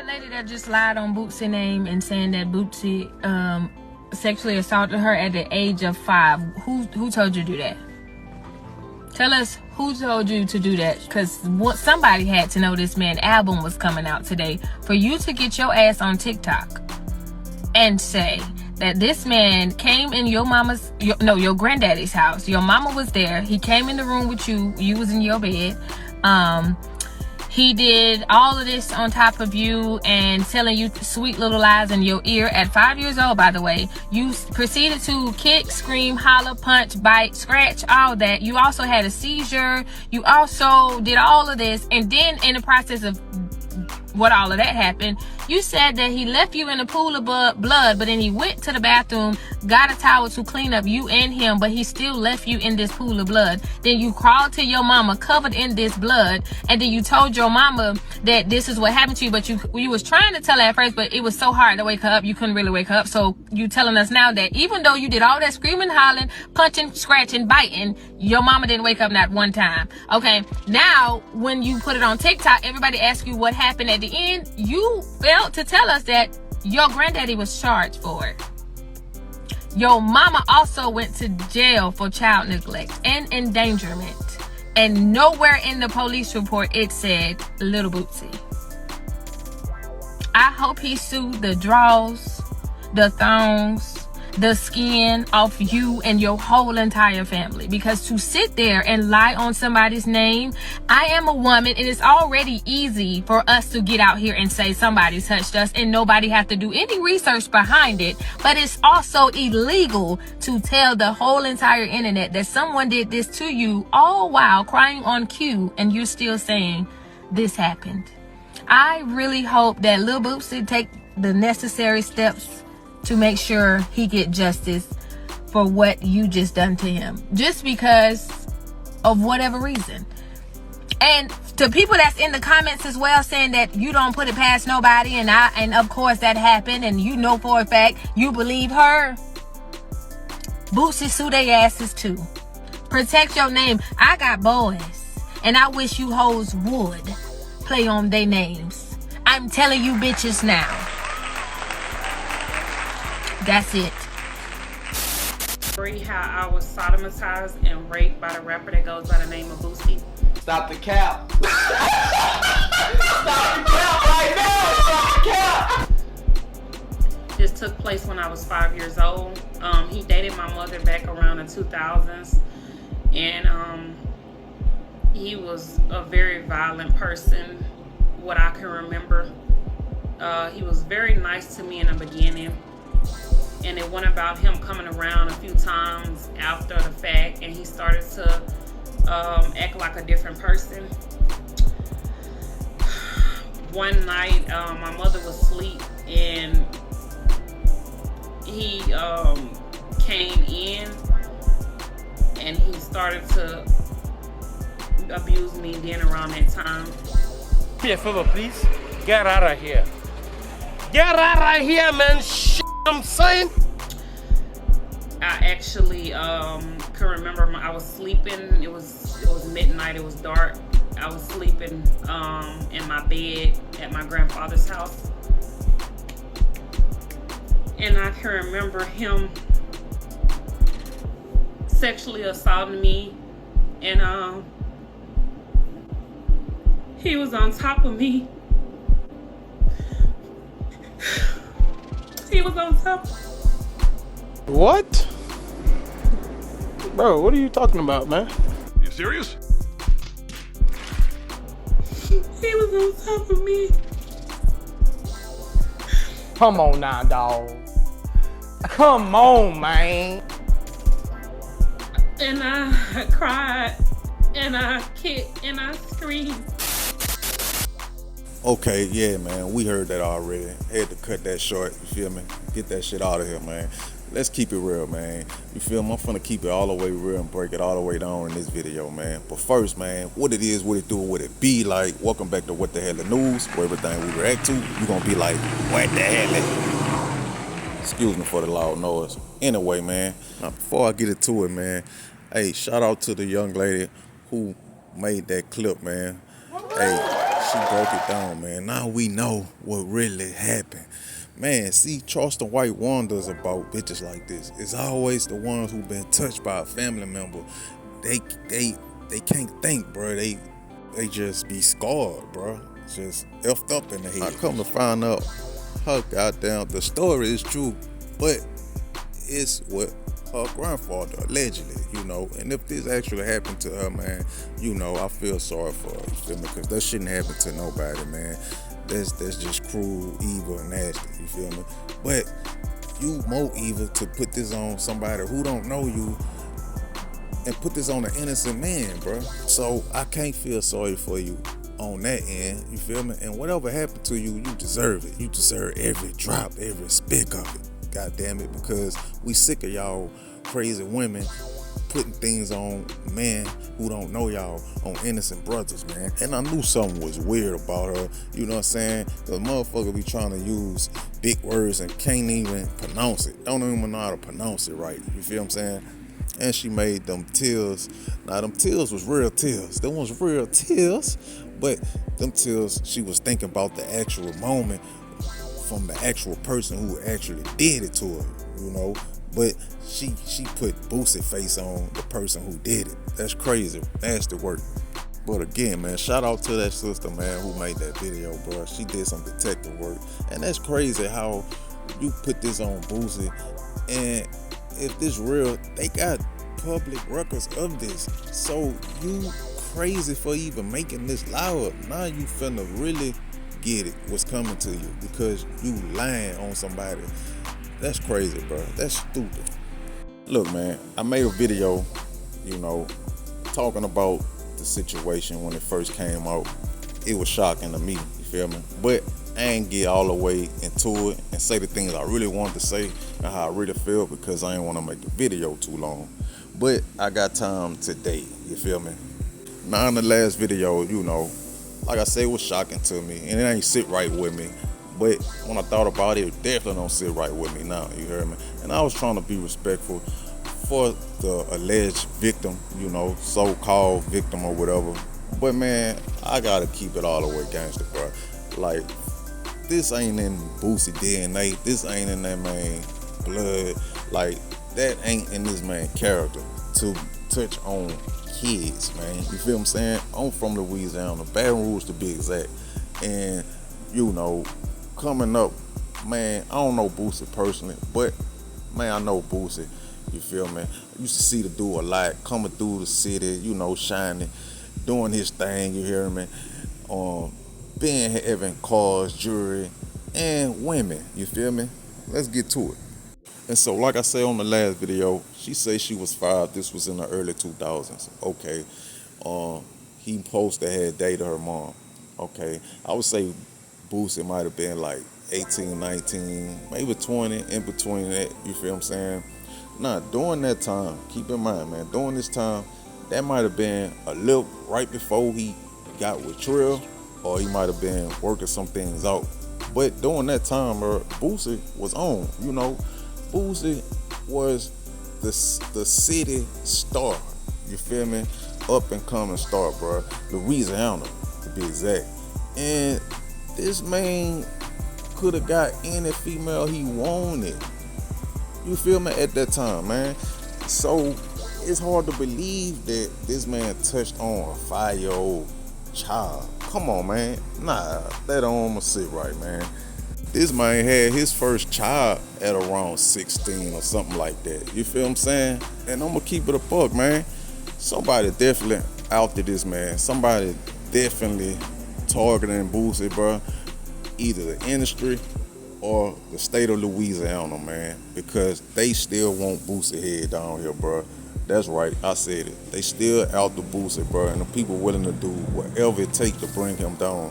that lady that just lied on Boosie's name and saying that Boosie sexually assaulted her at the age of 5. Who told you to do that? Tell us who told you to do that, because somebody had to know this man's album was coming out today for you to get your ass on TikTok and say that this man came in your granddaddy's house. Your mama was there. He came in the room with you. You was in your bed. He did all of this on top of you and telling you sweet little lies in your ear at 5 years old, by the way. You proceeded to kick, scream, holler, punch, bite, scratch, all that. You also had a seizure. You also did all of this. And then in the process of what all of that happened, you said that he left you in a pool of blood, but then he went to the bathroom, got a towel to clean up you and him, but he still left you in this pool of blood. Then you crawled to your mama covered in this blood, and then you told your mama that this is what happened to you, but you was trying to tell her at first, but it was so hard to wake her up, you couldn't really wake her up. So you telling us now that even though you did all that screaming, hollering, punching, scratching, biting, your mama didn't wake up not one time. Okay, now when you put it on TikTok, everybody asks you what happened at the end. You failed to tell us that your granddaddy was charged for it. Your mama also went to jail for child neglect and endangerment, and nowhere in the police report it said Little Boosie. I hope he sued the draws, the thongs, the skin off you and your whole entire family, because to sit there and lie on somebody's name, I am a woman, and it's already easy for us to get out here and say somebody touched us and nobody have to do any research behind it, but it's also illegal to tell the whole entire internet that someone did this to you, all while crying on cue, and you're still saying this happened. I really hope that Lil Boosie take the necessary steps to make sure he get justice for what you just done to him, just because of whatever reason. And to people that's in the comments as well saying that you don't put it past nobody, and of course that happened, and you know for a fact you believe her, Boosie, sue their asses too. Protect your name. I got boys, and I wish you hoes would play on their names. I'm telling you bitches now. That's it. How I was sodomized and raped by the rapper that goes by the name of Boosie. Stop the cap. Stop the cap right now. Stop the cap. This took place when I was 5 years old. He dated my mother back around the 2000s. And he was a very violent person, what I can remember. He was very nice to me in the beginning. And it went about him coming around a few times after the fact, and he started to act like a different person. One night, my mother was asleep, and he came in, and he started to abuse me then around that time. Me a favor, please. Get out of here. Get out of here, man. I'm saying. I actually can remember I was sleeping. It was midnight. It was dark. I was sleeping in my bed at my grandfather's house, and I can remember him sexually assaulting me, and he was on top of me. He was on top. What? Bro, what are you talking about, man? You serious? He was on top of me. Come on now, dog. Come on, man. And I cried, and I kicked, and I screamed. Okay, yeah, man, we heard that already. Had to cut that short, you feel me? Get that shit out of here, man. Let's keep it real, man. You feel me? I'm finna keep it all the way real and break it all the way down in this video, man. But first, man, what it is, what it do, what it be like. Welcome back to What the Hell the News, where everything we react to, you gonna be like, what the hell? Excuse me for the loud noise. Anyway, man, now before I get into it, man, hey, shout out to the young lady who made that clip, man. Hey, she broke it down, man. Now we know what really happened. Man, see, Charleston White wonders about bitches like this. It's always the ones who've been touched by a family member. They can't think, bro. They just be scarred, bro. Just effed up in the head. I come to find out, the story is true, but it's what her grandfather allegedly, and if this actually happened to her, man, I feel sorry for her, you feel me? Because that shouldn't happen to nobody, man. That's just cruel, evil, and nasty, you feel me? But you more evil to put this on somebody who don't know you and put this on an innocent man, bro. So I can't feel sorry for you on that end, you feel me? And whatever happened to you, you deserve it. You deserve every drop, every speck of it. God damn it, because we sick of y'all crazy women putting things on men who don't know y'all, on innocent brothers, man. And I knew something was weird about her, you know what I'm saying? The motherfucker be trying to use big words and can't even pronounce it. Don't even know how to pronounce it right, you feel what I'm saying? And she made them tears. Now them tears was real tears. Them was real tears, but them tears, she was thinking about the actual moment from the actual person who actually did it to her, But she put Boosie face on the person who did it. That's crazy, nasty work. But again, man, shout out to that sister, man, who made that video, bro. She did some detective work. And that's crazy how you put this on Boosie. And if this real, they got public records of this. So you crazy for even making this loud. Now you finna really get it, what's coming to you, because you lying on somebody. That's crazy, bro. That's stupid. Look, man, I made a video, talking about the situation when it first came out. It was shocking to me, you feel me? But I ain't get all the way into it and say the things I really wanted to say and how I really feel, because I ain't want to make the video too long. But I got time today, you feel me? Now in the last video, like I said, it was shocking to me, and it ain't sit right with me. But when I thought about it, it definitely don't sit right with me now, you heard me? And I was trying to be respectful for the alleged victim, so-called victim or whatever. But man, I gotta keep it all the way gangster, bro. Like, this ain't in Boosie DNA, this ain't in that man blood. Like, that ain't in this man character to touch on kids, man. You feel what I'm saying? I'm from Louisiana, Baton Rouge to be exact. And, coming up, man, I don't know Boosie personally, but, man, I know Boosie. You feel me? I used to see the dude a lot, coming through the city, shining, doing his thing, you hear me? Being having cars, jewelry, and women, you feel me? Let's get to it. And so, like I said on the last video, she said she was 5. This was in the early 2000s. Okay. He posted had dated her mom. Okay. I would say Boosie might have been like 18, 19, maybe 20, in between that. You feel what I'm saying? Now, during that time, keep in mind, man, during this time, that might have been a little right before he got with Trill, or he might have been working some things out. But during that time, Boosie was on, Boosie was the city star, you feel me? Up and coming star, bro. Louisiana, to be exact. And this man could have got any female he wanted. You feel me? At that time, man. So it's hard to believe that this man touched on a 5-year-old child. Come on, man. Nah, that don't sit right, man. This man had his first child at around 16 or something like that. You feel what I'm saying? And I'm gonna keep it a buck, man. Somebody definitely after this man. Somebody definitely targeting Boosie, bro. Either the industry or the state of Louisiana, man. Because they still want Boosie head down here, bro. That's right, I said it. They still out the Boosie, bro. And the people willing to do whatever it takes to bring him down.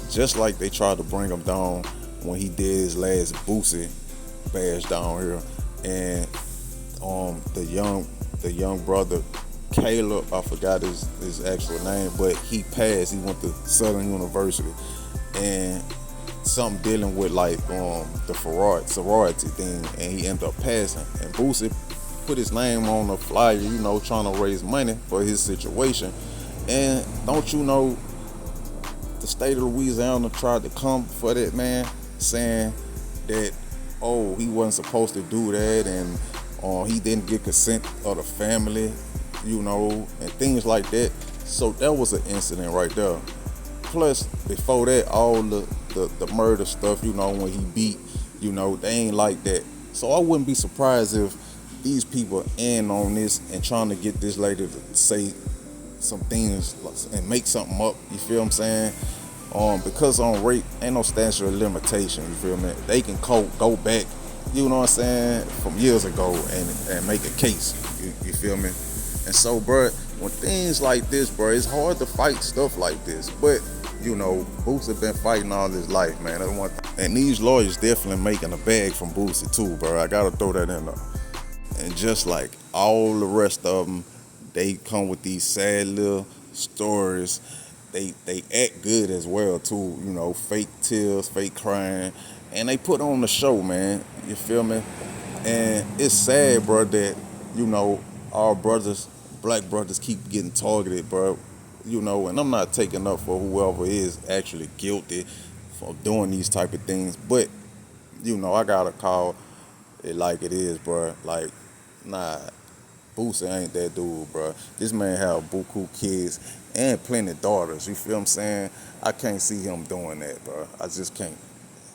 Just like they tried to bring him down when he did his last Boosie bash down here. And the young brother, Caleb, I forgot his actual name, but he passed. He went to Southern University. And something dealing with like the sorority thing, and he ended up passing. And Boosie put his name on the flyer, trying to raise money for his situation. And don't you know, the state of Louisiana tried to come for that man, saying that, oh, he wasn't supposed to do that, and he didn't get consent of the family, and things like that. So that was an incident right there. Plus, before that, all the murder stuff, when he beat, they ain't like that. So I wouldn't be surprised if these people in on this and trying to get this lady to say some things and make something up, you feel what I'm saying? Because on rape, ain't no statute of limitation, you feel me? They can go back, you know what I'm saying, from years ago and make a case, you feel me? And so, bro, when things like this, bro, it's hard to fight stuff like this. But, Boosie been fighting all his life, man. And these lawyers definitely making a bag from Boosie too, bro. I gotta throw that in there. And just like all the rest of them, they come with these sad little stories. They act good as well too, fake tears, fake crying, and they put on the show, man. You feel me? And it's sad, bro, that our brothers, black brothers, keep getting targeted, bro. And I'm not taking up for whoever is actually guilty for doing these type of things, but I gotta call it like it is, bro. Like, nah, Boosie ain't that dude, bro. This man have buku kids and plenty of daughters. You feel what I'm saying? I can't see him doing that, bro. I just can't.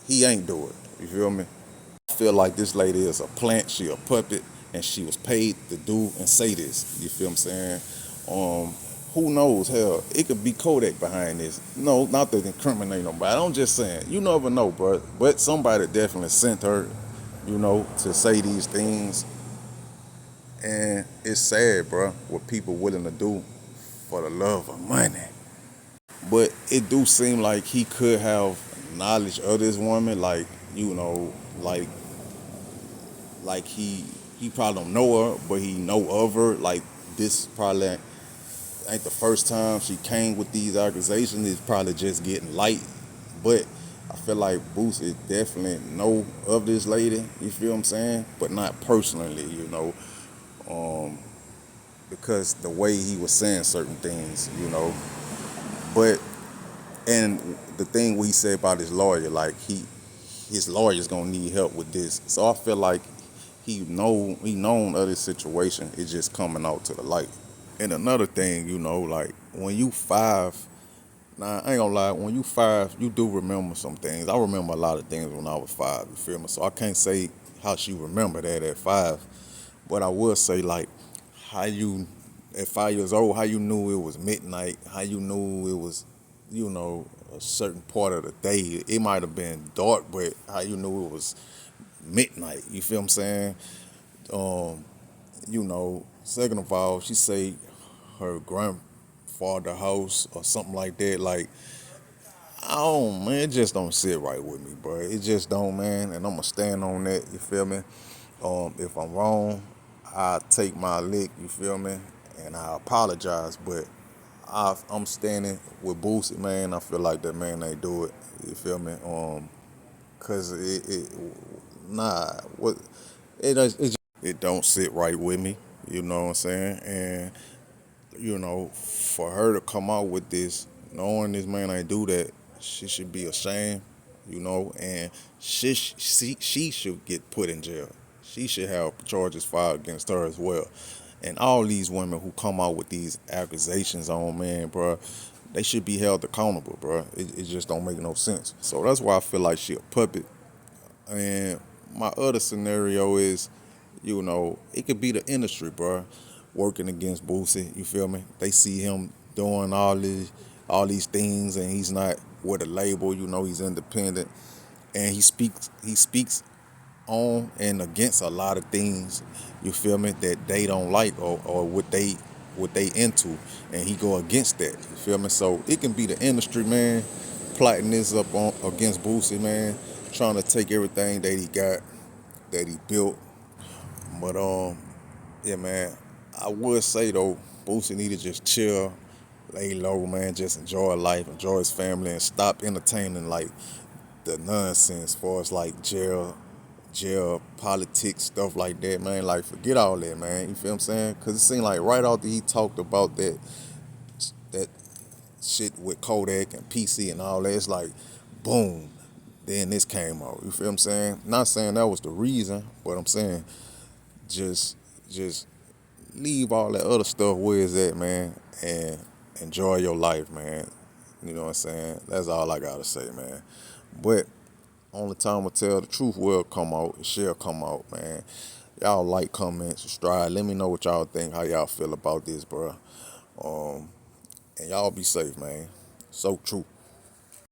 He ain't do it. You feel me? I feel like this lady is a plant. She a puppet, and she was paid to do and say this. You feel what I'm saying? Who knows? Hell, it could be Kodak behind this. No, not to incriminate nobody. I'm just saying, you never know, bro. But somebody definitely sent her, to say these things. And it's sad, bro, what people willing to do for the love of money. But it do seem like he could have knowledge of this woman, like he probably don't know her, but he know of her. Like, this probably ain't the first time she came with these accusations. It's probably just getting light. But I feel like Boosie definitely know of this lady, you feel what I'm saying? But not personally, because the way he was saying certain things, But, and the thing we said about his lawyer, like his lawyer's gonna need help with this. So I feel like he known of this situation. It's just coming out to the light. And another thing, like when you 5, now I ain't gonna lie, when you 5, you do remember some things. I remember a lot of things when I was 5, you feel me? So I can't say how she remember that at 5, but I will say, like, how you, at 5 years old, how you knew it was midnight, how you knew it was, a certain part of the day. It might have been dark, but how you knew it was midnight, you feel what I'm saying? Second of all, she say her grandfather house or something like that. Like, man, it just don't sit right with me, bro. It just don't, man. And I'm gonna stand on that, you feel me? If I'm wrong, I take my lick, you feel me? And I apologize, but I'm standing with Boosie, man. I feel like that man ain't do it, you feel me? Cause it don't sit right with me, you know what I'm saying? And for her to come out with this, knowing this man ain't do that, she should be ashamed, and she should get put in jail. She should have charges filed against her as well. And all these women who come out with these accusations on man, bro, they should be held accountable, bro. It just don't make no sense. So that's why I feel like she a puppet. And my other scenario is, it could be the industry, bro, working against Boosie. You feel me? They see him doing all these things, and he's not with a label. He's independent, and he speaks on and against a lot of things. You feel me? That they don't like or what they into, and he go against that. You feel me? So it can be the industry, man, plotting this up against Boosie, man, trying to take everything that he got, that he built. But yeah, man, I would say though, Boosie need to just chill, lay low, man, just enjoy life, enjoy his family, and stop entertaining like the nonsense as far as like jail politics, stuff like that, man. Like, forget all that, man. You feel what I'm saying? Because it seemed like right after he talked about that shit with Kodak and PC and all that. It's like, boom, then this came out. You feel what I'm saying? Not saying that was the reason, but I'm saying just leave all that other stuff where it's at, man, and enjoy your life, man. You know what I'm saying? That's all I gotta say, man. But only time will tell. The truth will come out. It shall come out, man. Y'all like, comment, subscribe. Let me know what y'all think, how y'all feel about this, bro. And y'all be safe, man. So true.